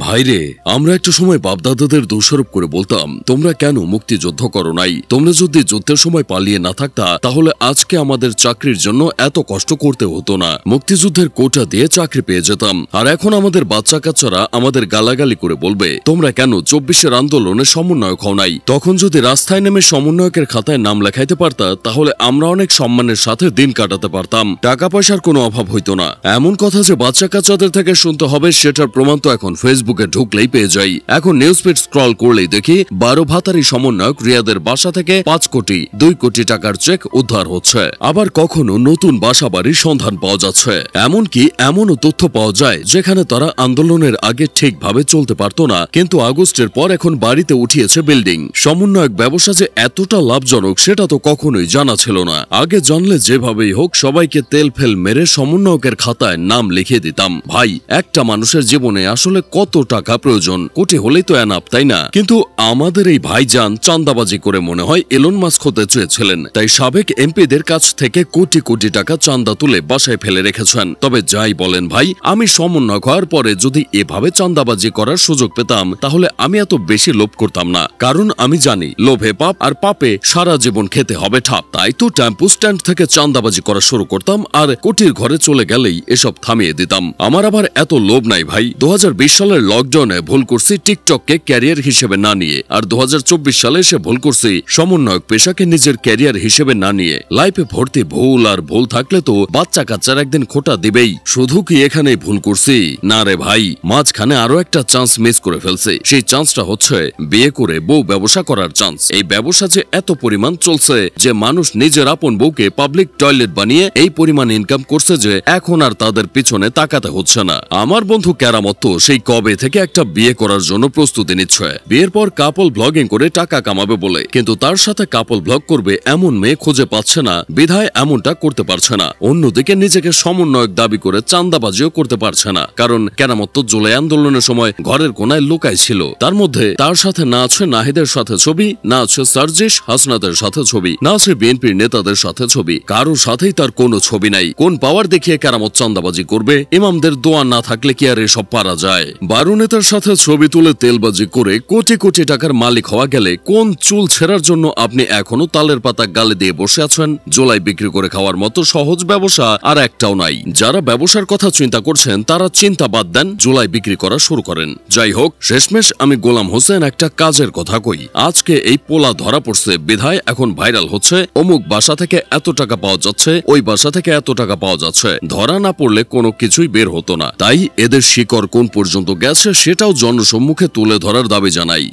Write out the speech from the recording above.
ভাইরে, আমরা একটা সময় বাপদাদাদের দোষারোপ করে বলতাম, তোমরা কেন মুক্তিযুদ্ধ করো নাই? তোমরা যদি যুদ্ধের সময় পালিয়ে না থাকতা তাহলে আজকে আমাদের চাকরির জন্য এত কষ্ট করতে হতো না। মুক্তিযুদ্ধের কোটা দিয়ে চাকরি পেয়ে যেতাম। আর এখন আমাদের বাচ্চা কাচ্চারা আমাদের গালাগালি করে বলবে, তোমরা কেন ২৪-এর আন্দোলনে সমন্বয়ক হও নাই? তখন যদি রাস্তায় নেমে সমন্বয়কের খাতায় নাম লেখাইতে পারতা তাহলে আমরা অনেক সম্মানের সাথে দিন কাটাতে পারতাম, টাকা পয়সার কোনো অভাব হইতো না। এমন কথা যে বাচ্চা কাচ্চাদের থেকে শুনতে হবে সেটার প্রমাণ তো এখন ফেসবুকে ঢুকলেই পেয়ে যাই। এখন নিউজ ফিড স্ক্রল করলেই দেখি ১২ ভাতারি সমন্বয়ক রিয়াদের বাসা থেকে ৫ কোটি ২ কোটি টাকার চেক উদ্ধার হচ্ছে। আবার কখনো নতুন বাসা বাড়ির সন্ধান পাওয়া যাচ্ছে। এমনকি এমনও তথ্য পাওয়া যায় যেখানে তারা আন্দোলনের আগে ঠিকভাবে চলতে পারত না, কিন্তু আগস্টের পর এখন বাড়িতে উঠিয়েছে বিল্ডিং। সমন্বয়ক ব্যবসা যে এতটা লাভজনক সেটা তো কখনোই জানা ছিল না। আগে জানলে যেভাবেই হোক সবাইকে তেল ফেল মেরে সমন্বয়কের খাতায় নাম লিখিয়ে দিতাম। ভাই, একটা মানুষের জীবনে আসলে কত টাকা প্রয়োজন? কোটি হলেই তো এনাফ, তাই না? কিন্তু আমাদের এই ভাইজান চাঁদাবাজি করে মনে হয় এলন মাস্ক হতে চেয়েছিলেন, তাই সাবেক এমপিদের কাছ থেকে কোটি কোটি টাকা চাঁদা তুলে বাসায় ফেলে রেখেছেন। তবে যাই বলেন ভাই, আমি সমন্বয়ক হওয়ার পরে যদি এভাবে চাঁদাবাজি করার সুযোগ পেতাম তাহলে আমি এত বেশি লোভ করতাম না, কারণ আমি জানি লোভে পাপ আর পাপে সারা জীবন খেতে হবে ঠাপ। তাই তো টেম্পু স্ট্যান্ড থেকে চাঁদাবাজি করা শুরু করতাম আর কোটির ঘরে চলে গেলেই এসব থামিয়ে দিতাম। আমার আবার এত লোভ নাই ভাই। ২০২০ সালের লকডাউনে ভুল করছি টিকটককে ক্যারিয়ার হিসেবে না নিয়ে, আর ২০২৪ সালে এসে ভুল করছি সমন্বয়ক পেশাকে নিজের ক্যারিয়ার হিসেবে না নিয়ে। লাইফে ভর্তি ভুল, আর ভুল থাকলে তো বাচ্চা কাচ্চার একদিন খোঁটা দিবেই। শুধু কি এখানেই ভুল করছি? না রে ভাই, মাঝখানে আরো একটা চান্স মিস করে ফেলছে। সেই চান্সটা হচ্ছে বিয়ে করে বউ ব্যবসা করার চান্স। এই ব্যবসা যে এত পরিমাণ চলছে যে মানুষ নিজের আপন বউকে পাবলিক টয়লেট বানিয়ে এই পরিমাণ ইনকাম করছে যে এখন আর তাদের পিছনে তাকাতে হচ্ছে না। আমার বন্ধু কেরামত তো সেই কবে থেকে একটা বিয়ে করার জন্য প্রস্তুতি নিচ্ছে। বিয়ের পর কাপল ব্লগিং করে টাকা কামাবে বলে, কিন্তু তার সাথে কাপল ব্লগ করবে এমন মেয়ে খুঁজে পাচ্ছে না, বিধায় এমনটা করতে পারছে না। অন্যদিকে নিজেকে সমন্বয়ক দাবি করে চাঁদাবাজিও করতে পারছে না, কারণ কেরামত তো জুলাই আন্দোলনের সময় ঘরের কোনায় লুকায় ছিল। তার মধ্যে তার সাথে না আছে নাহিদের সাথে ছবি, না আছে সার্জিস হাসনাতের সাথে ছবি, না আছে বিএনপির নেতাদের সাথে ছবি। কারোর সাথেই তার কোনো ছবি নাই। কোন পাওয়ার দেখিয়ে কেরামত চাঁদাবাজি করবে? ইমামদের দোয়া না থাকলে কি আর এসব পারা যায়? ১২ নেতার সাথে ছবি তুলে তেলবাজি করে কোটি কোটি টাকার মালিক হওয়া গেলে কোন চুল ছেঁড়ার জন্য আপনি এখনো তালের পাতা গালে দিয়ে বসে আছেন? জোলাই বিক্রি করে খাওয়ার মতো সহজ ব্যবসা আর একটাও নাই। যারা ব্যবসার কথা চিন্তা করছেন তারা চিন্তা বাদ দেন, জোলাই বিক্রি করা শুরু করেন। যাই হোক, শেষমেশ আমি গোলাম হোসেন একটা কাজের কথা কই। আজকে এই পোলা ধরা পড়ছে বিধায় এখন ভাইরাল হচ্ছে, অমুক বাসা থেকে এত টাকা পাওয়া যাচ্ছে, ওই বাসা থেকে এত টাকা পাওয়া যাচ্ছে। ধরা না পড়লে কোনো কিছুই বের হতো না। তাই এদের শিকড় কোন পর্যন্ত গেছে সেটাও জনসম্মুখে তুলে ধরার দাবি জানাই।